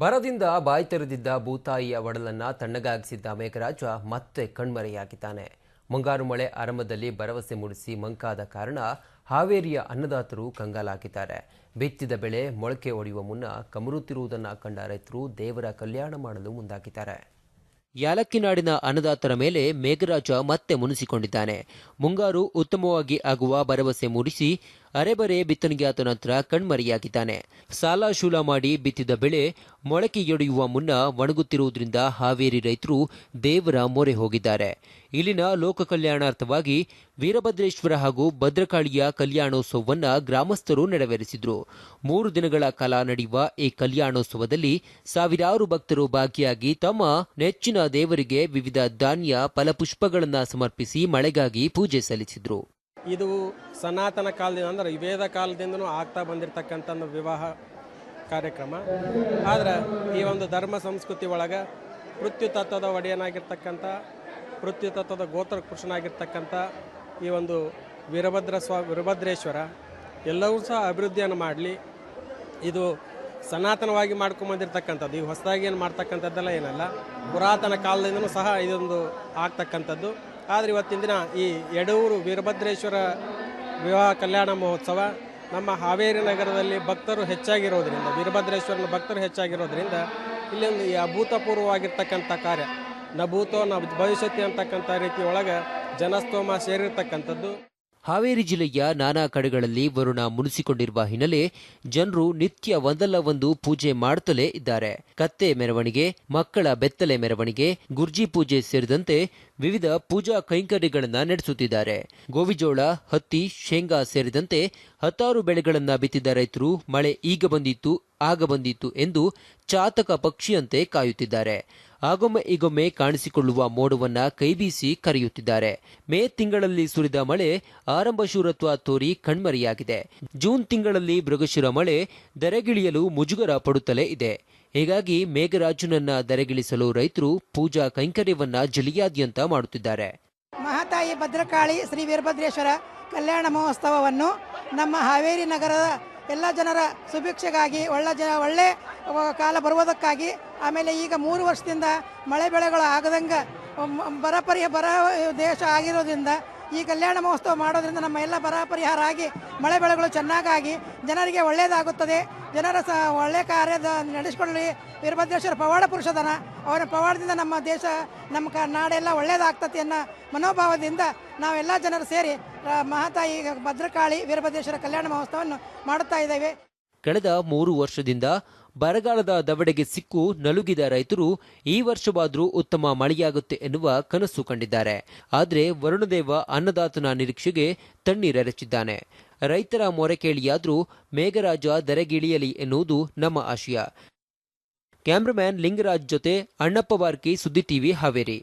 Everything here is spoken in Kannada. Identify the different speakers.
Speaker 1: ಬರದಿಂದ ಬಾಯಿ ತೆರೆದಿದ್ದ ಭೂತಾಯಿಯ ಒಡಲನ್ನ ತಣ್ಣಗಾಗಿಸಿದ್ದ ಮೇಘರಾಜ ಮತ್ತೆ ಕಣ್ಮರೆಯಾಗಿದ್ದಾನೆ. ಮುಂಗಾರು ಮಳೆ ಆರಂಭದಲ್ಲಿ ಭರವಸೆ ಮೂಡಿಸಿ ಮಂಕಾದ ಕಾರಣ ಹಾವೇರಿಯ ಅನ್ನದಾತರು ಕಂಗಾಲಾಗಿದ್ದಾರೆ. ಬಿತ್ತಿದ ಬೆಳೆ ಮೊಳಕೆ ಒಡೆಯುವ ಮುನ್ನ ಕಮರುತ್ತಿರುವುದನ್ನು ಕಂಡ ರೈತರು ದೇವರ ಕಲ್ಯಾಣ ಮಾಡಲು ಮುಂದಾಗಿದ್ದಾರೆ. ಯಾಲಕ್ಕಿನಾಡಿನ ಅನ್ನದಾತರ ಮೇಲೆ ಮೇಘರಾಜ ಮತ್ತೆ ಮುನಿಸಿಕೊಂಡಿದ್ದಾನೆ. ಮುಂಗಾರು ಉತ್ತಮವಾಗಿ ಆಗುವ ಭರವಸೆ ಮೂಡಿಸಿ ಅರೆಬರೆ ಬಿತ್ತನೆಯಾದ ನಂತರ ಕಣ್ಮರೆಯಾಗಿದ್ದಾನೆ. ಸಾಲ ಶೂಲ ಮಾಡಿ ಬಿತ್ತಿದ ಬೆಳೆ ಮೊಳಕೆಯೊಡೆಯುವ ಮುನ್ನ ಒಣಗುತ್ತಿರುವುದರಿಂದ ಹಾವೇರಿ ರೈತರು ದೇವರ ಮೊರೆ ಹೋಗಿದ್ದಾರೆ. ಇಲ್ಲಿನ ಲೋಕ ಕಲ್ಯಾಣಾರ್ಥವಾಗಿ ವೀರಭದ್ರೇಶ್ವರ ಹಾಗೂ ಭದ್ರಕಾಳಿಯ ಕಲ್ಯಾಣೋತ್ಸವವನ್ನು ಗ್ರಾಮಸ್ಥರು ನೆರವೇರಿಸಿದ್ರು. 3 ದಿನಗಳ ಕಾಲ ನಡೆಯುವ ಈ ಕಲ್ಯಾಣೋತ್ಸವದಲ್ಲಿ ಸಾವಿರಾರು ಭಕ್ತರು ಭಾಗಿಯಾಗಿ ತಮ್ಮ ನೆಚ್ಚಿನ ದೇವರಿಗೆ ವಿವಿಧ ಧಾನ್ಯ ಫಲಪುಷ್ಪಗಳನ್ನು ಸಮರ್ಪಿಸಿ ಮಳೆಗಾಗಿ ಪೂಜೆ ಸಲ್ಲಿಸಿದ್ರು.
Speaker 2: ಇದು ಸನಾತನ ಕಾಲದಿಂದ ಅಂದರೆ ವೇದ ಕಾಲದಿಂದನೂ ಆಗ್ತಾ ಬಂದಿರತಕ್ಕಂಥ ವಿವಾಹ ಕಾರ್ಯಕ್ರಮ. ಆದರೆ ಈ ಒಂದು ಧರ್ಮ ಸಂಸ್ಕೃತಿ ಒಳಗೆ ಪೃಥ್ವಿ ತತ್ವದ ಒಡೆಯನಾಗಿರ್ತಕ್ಕಂಥ ಪೃಥ್ವಿ ತತ್ವದ ಗೋತ್ರ ಪುರುಷನಾಗಿರ್ತಕ್ಕಂಥ ಈ ಒಂದು ವೀರಭದ್ರೇಶ್ವರ ಎಲ್ಲವೂ ಸಹ ಅಭಿವೃದ್ಧಿಯನ್ನು ಮಾಡಲಿ. ಇದು ಸನಾತನವಾಗಿ ಮಾಡ್ಕೊಂಬಂದಿರ್ತಕ್ಕಂಥದ್ದು, ಈ ಹೊಸದಾಗಿ ಏನು ಮಾಡ್ತಕ್ಕಂಥದ್ದೆಲ್ಲ ಏನಲ್ಲ, ಪುರಾತನ ಕಾಲದಿಂದನೂ ಸಹ ಇದೊಂದು ಆಗ್ತಕ್ಕಂಥದ್ದು. ಆದರೆ ಇವತ್ತಿನ ದಿನ ಈ ಯಡೂರು ವೀರಭದ್ರೇಶ್ವರ ವಿವಾಹ ಕಲ್ಯಾಣ ಮಹೋತ್ಸವ ನಮ್ಮ ಹಾವೇರಿ ನಗರದಲ್ಲಿ ಭಕ್ತರು ಹೆಚ್ಚಾಗಿರೋದ್ರಿಂದ, ವೀರಭದ್ರೇಶ್ವರನ ಭಕ್ತರು ಹೆಚ್ಚಾಗಿರೋದ್ರಿಂದ ಇಲ್ಲೊಂದು ಈ ಅಭೂತಪೂರ್ವವಾಗಿರ್ತಕ್ಕಂಥ ಕಾರ್ಯ, ನ ಭೂತೋ ನ ಭವಿಷ್ಯತಿ ಅಂತಕ್ಕಂಥ ರೀತಿ ಒಳಗೆ ಜನಸ್ತೋಮ ಸೇರಿರ್ತಕ್ಕಂಥದ್ದು.
Speaker 1: ಹಾವೇರಿ ಜಿಲ್ಲೆಯ ನಾನಾ ಕಡೆಗಳಲ್ಲಿ ವರುಣ ಮುನಿಸಿಕೊಂಡಿರುವ ಹಿನ್ನೆಲೆ ಜನರು ನಿತ್ಯ ಒಂದಲ್ಲ ಒಂದು ಪೂಜೆ ಮಾಡುತ್ತಲೇ ಇದ್ದಾರೆ. ಕತ್ತೆ ಮೆರವಣಿಗೆ, ಮಕ್ಕಳ ಬೆತ್ತಲೆ ಮೆರವಣಿಗೆ, ಗುರ್ಜಿ ಪೂಜೆ ಸೇರಿದಂತೆ ವಿವಿಧ ಪೂಜಾ ಕೈಂಕರ್ಯಗಳನ್ನು ನಡೆಸುತ್ತಿದ್ದಾರೆ. ಗೋವಿಜೋಳ, ಹತ್ತಿ, ಶೇಂಗಾ ಸೇರಿದಂತೆ 10 ಬೆಳೆಗಳನ್ನು ಬಿತ್ತಿದ್ದ ರೈತರು ಮಳೆ ಈಗ ಬಂದಿತ್ತು ಆಗ ಬಂದಿತ್ತು ಎಂದು ಚಾತಕ ಪಕ್ಷಿಯಂತೆ ಕಾಯುತ್ತಿದ್ದಾರೆ. ಆಗೊಮ್ಮೆ ಈಗೊಮ್ಮೆ ಕಾಣಿಸಿಕೊಳ್ಳುವ ಮೋಡವನ್ನ ಕೈಬೀಸಿ ಕರೆಯುತ್ತಿದ್ದಾರೆ. ಮೇ ತಿಂಗಳಲ್ಲಿ ಸುರಿದ ಮಳೆ ಆರಂಭ ಶೂರತ್ವ ತೋರಿ ಕಣ್ಮರೆಯಾಗಿದೆ. ಜೂನ್ ತಿಂಗಳಲ್ಲಿ ಮೃಗಶಿರ ಮಳೆ ದರೆಗಿಳಿಯಲು ಮುಜುಗರ ಪಡುತ್ತಲೇ ಇದೆ. ಹೀಗಾಗಿ ಮೇಘರಾಜನನ್ನ ದರೆಗಿಳಿಸಲು ರೈತರು ಪೂಜಾ ಕೈಂಕರ್ಯವನ್ನ ಜಿಲ್ಲೆಯಾದ್ಯಂತ ಮಾಡುತ್ತಿದ್ದಾರೆ.
Speaker 3: ಮಹಾತಾಯಿ ಭದ್ರಕಾಳಿ ಶ್ರೀ ವೀರಭದ್ರೇಶ್ವರ ಕಲ್ಯಾಣ ಮಹೋತ್ಸವವನ್ನು ನಮ್ಮ ಹಾವೇರಿ ನಗರದ ಎಲ್ಲ ಜನರ ಸುಭಿಕ್ಷೆಗಾಗಿ ಒಳ್ಳೆ ಕಾಲ ಬರುವುದಕ್ಕಾಗಿ, ಆಮೇಲೆ ಈಗ 3 ವರ್ಷದಿಂದ ಮಳೆ ಬೆಳೆಗಳು ಆಗದಂಗೆ ಬರ ದೇಶ ಆಗಿರೋದ್ರಿಂದ ಈ ಕಲ್ಯಾಣ ಮಹೋತ್ಸವ ಮಾಡೋದ್ರಿಂದ ನಮ್ಮ ಎಲ್ಲ ಬರ ಪರಿಹಾರ ಆಗಿ ಮಳೆ ಬೆಳೆಗಳು ಚೆನ್ನಾಗಾಗಿ ಜನರಿಗೆ ಒಳ್ಳೆಯದಾಗುತ್ತದೆ. ಜನರ ಒಳ್ಳೆಯ ಕಾರ್ಯದ ನಡೆಸಿಕೊಳ್ಳಿ. ವೀರಭದ್ರೇಶ್ವರ ಪವಾಡ ಪುರುಷದನ, ಅವನ ಪವಾಡದಿಂದ ನಮ್ಮ ದೇಶ ನಮ್ಮ ನಾಡೆಲ್ಲ ಒಳ್ಳೆಯದಾಗ್ತದೆ ಅನ್ನೋ ಮನೋಭಾವದಿಂದ ನಾವೆಲ್ಲ ಜನರು ಸೇರಿ ಮಹಾತಾಯಿ ಭದ್ರಕಾಳಿ ವೀರಭದ್ರೇಶ್ವರ ಕಲ್ಯಾಣ ಮಹೋತ್ಸವವನ್ನು ಮಾಡುತ್ತಾ ಇದ್ದೇವೆ.
Speaker 1: ಕಳೆದ 3 ವರ್ಷದಿಂದ ಬರಗಾಲದ ದವಡೆಗೆ ಸಿಕ್ಕು ನಲುಗಿದ ರೈತರು ಈ ವರ್ಷವಾದರೂ ಉತ್ತಮ ಮಳೆಯಾಗುತ್ತೆ ಎನ್ನುವ ಕನಸು ಕಂಡಿದ್ದಾರೆ. ಆದರೆ ವರುಣದೇವ ಅನ್ನದಾತನ ನಿರೀಕ್ಷೆಗೆ ತಣ್ಣೀರೆರಚಿದ್ದಾನೆ. ರೈತರ ಮೊರೆ ಕೇಳಿಯಾದರೂ ಮೇಘರಾಜ ದರೆಗಿಳಿಯಲಿ ಎನ್ನುವುದು ನಮ್ಮ ಆಶಯ. ಕ್ಯಾಮ್ರಾಮ್ಯಾನ್ ಲಿಂಗರಾಜ್ ಜೊತೆ ಅಣ್ಣಪ್ಪ ಬಾರ್ಕಿ, ಸುದ್ದಿ ಟಿವಿ, ಹಾವೇರಿ.